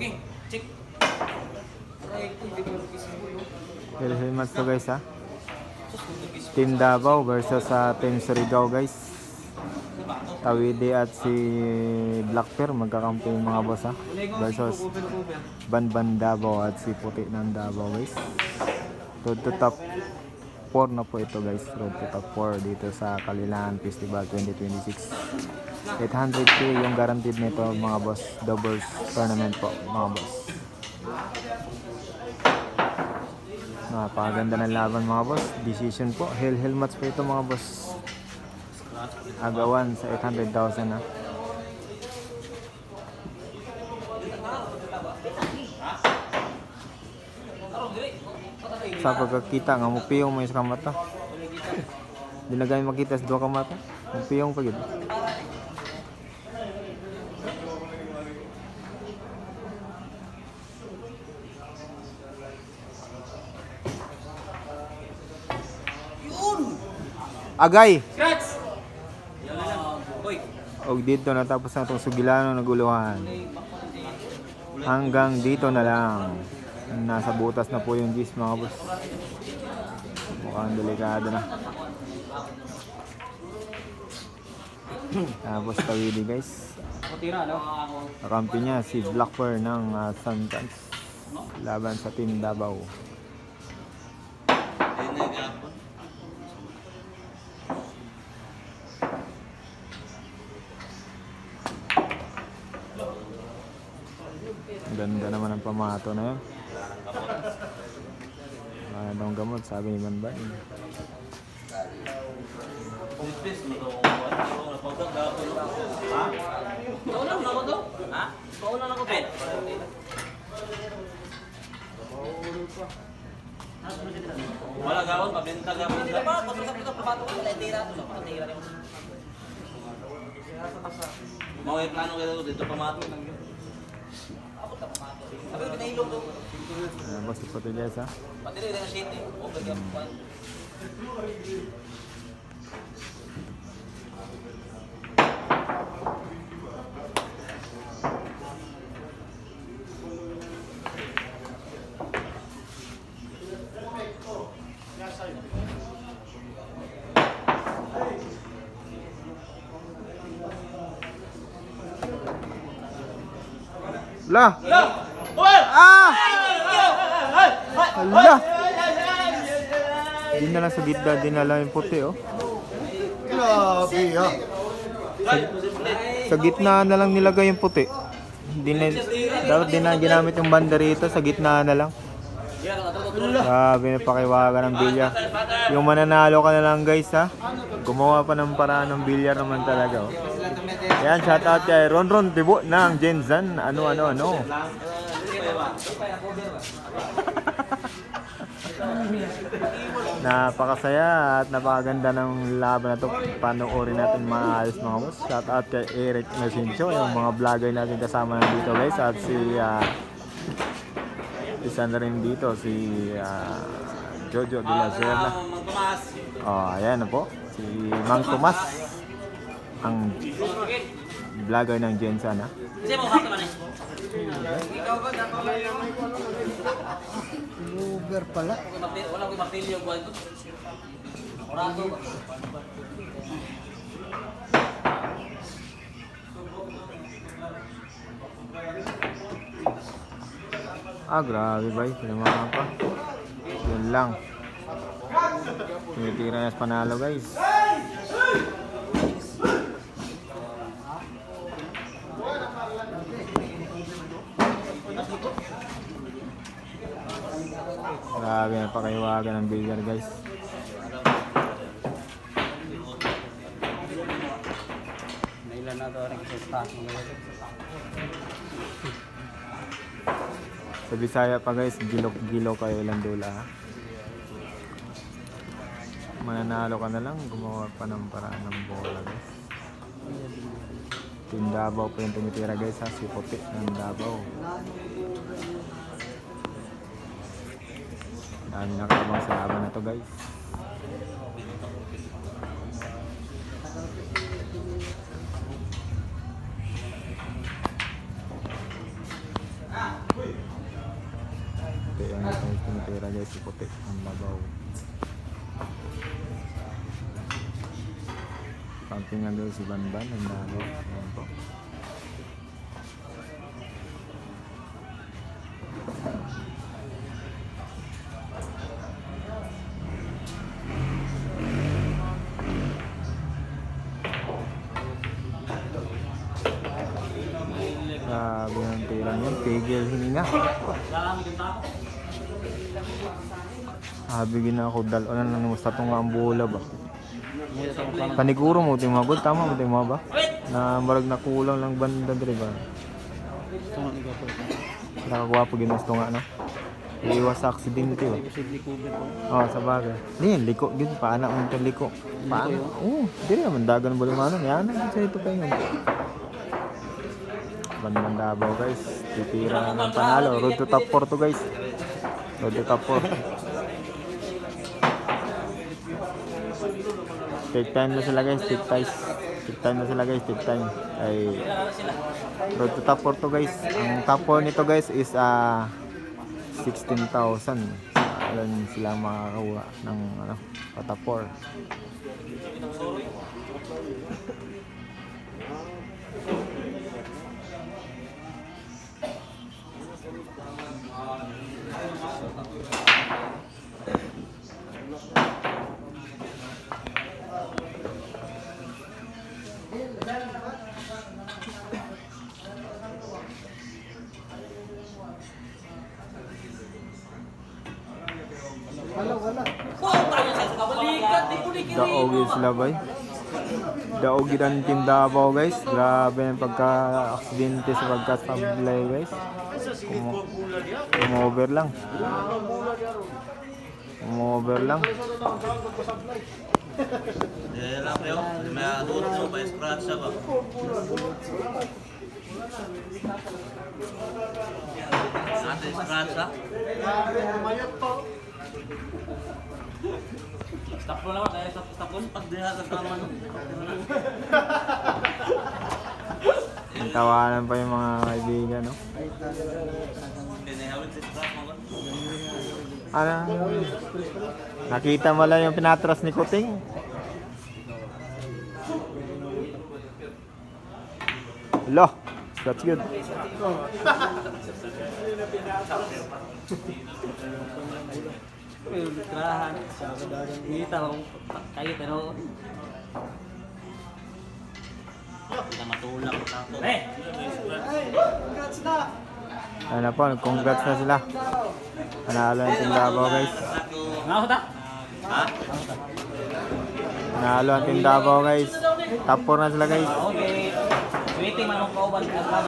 Okay, check. Hilhil match to guys ha. Team Davao versus sa Team Surigao guys. Tawidi at si Blackper magkakampi yung mga boss ha. Versus Banban Davao at si Puti ng Davao guys. Road to top 4 na po ito guys. Road to top 4 dito sa Kalilangan Festival 2026. 800k yung guaranteed nito mga boss. Doubles tournament po mga boss. Napakaganda ng laban mga boss. Decision po. Hell match po ito mga boss. Agawan sa 800,000 ha. Sa pagkakita nga mupiyong may isa kamata. Di na gayong makita sa 2 kamata. Mupiyong pa gid. Agay. Scratch! Boy. Og dito natapos na itong Sugilano naguluhan. Hanggang dito na lang. Nasa butas na po yung gis mga boss. Mukhang delikado na. Tapos Tawidi guys. Kakampi niya si Blackper ng Santans. Laban sa Team Davao. Ganda naman ang pamato na yun. Wala daw gamot, sabi ni Banban. Paulan na ko to? Ha? Paulan na ko, Ben. Wala gawon, pabenta gawon. Pasok ka pato ko, wala tira to, sa tira rin. Mga plano kayo dito pamato lang yun. Sabi ko pinahilong to. Boss, ipotilyas ha. Pati rin ang shit eh. Over ka pa. La! Ah! Hala! Di na lang sa gitna, dinala yung puti oh. Grabe ha. Sa gitna na lang nilagay yung puti. Dapat din na ginamit yung banda rito, sa gitna na lang. Grabe na pakiwaga ng bilyar. Yung mananalo ka na lang guys ha. Gumawa pa ng paraan ng bilyar naman talaga oh. Ayan, shout out kay Ron Tibo ng Genzan. Ano. Napakasaya at napakaganda ng laban na to. Panoorin natin maayos mga boss. Shout out kay Eric Nasincho, yung mga vlogger natin kasama dito guys. At si isa na rin dito si Jojo de la Serna. Ayan na po. Si Mang Tomas, ang vlogger ng Gensan ha. Uber pala. Wala ko mapili yung buwan ko. Orado ba? Grabe ba? Pinamahan pa. Yun lang. Tinitira na sa panalo guys. Grabe na pakiwagan ng bilyar guys. Nailan na to rin sa stock mo. Sa Bisaya pa guys, gilok kayo ilang dula ha. Mananalo ka na lang, gumawa pa ng paraan ng bola guys. Team Davao po yung tumitira guys ha, si Puti ng Davao. Dami nakabang sa laban na to guys. guys, si puti ang Davao. Camping nga guys si Banban ang Davao. Ayan po. Grabe ang tirang yan, pigil hininga. Lalami yung tako. Sabi gina ako dalonan lang mo sa tunga ang bola ba. Paniguro mo timagod tama mo timo ba? Na marag nakulang lang banda dire ba. Nakagwapo ginusto nga no. Iwas sa aksidente ba. Oh, sa bagay. Ni liko gid pa anak mo liko. Paano? Oh, dire man dagan mo lumano yan sa ito pa yun. Bandang Davao guys, titira ng panalo. Road to top 4 to guys. Road to top 4. Take time na sila guys, take time. Take time na sila guys, take time. Ay, road to top 4 to guys. Ang top 4 nito guys is 16,000. Alam sila makakakuha ng top 4. Daog sila bay. Daog ang team Davao guys. Grabe ang pagka-aksidente sa pagka-sablay guys. Kumover lang. Kumover lang. Lang kayo. May adult mo pa scratch siya ba? Ate scratch ha? Stop mo naman tayo. Stop mo. Pag diha sa tama nun. Tawanan pa yung mga kaibigan no. Pinahawin sa scratch mo ba? Ano? Nakita mo lang yung pinatras ni Kuting. Lo, that's good. Trahan. Kita lang kayo pero kita matulak ako. Ano po, congrats na sila. Panalo ang Team Davao guys. Ngao ta? Ha? Panalo ang Team Davao guys. Top 4 na sila guys. Okay. Waiting man ang kauban.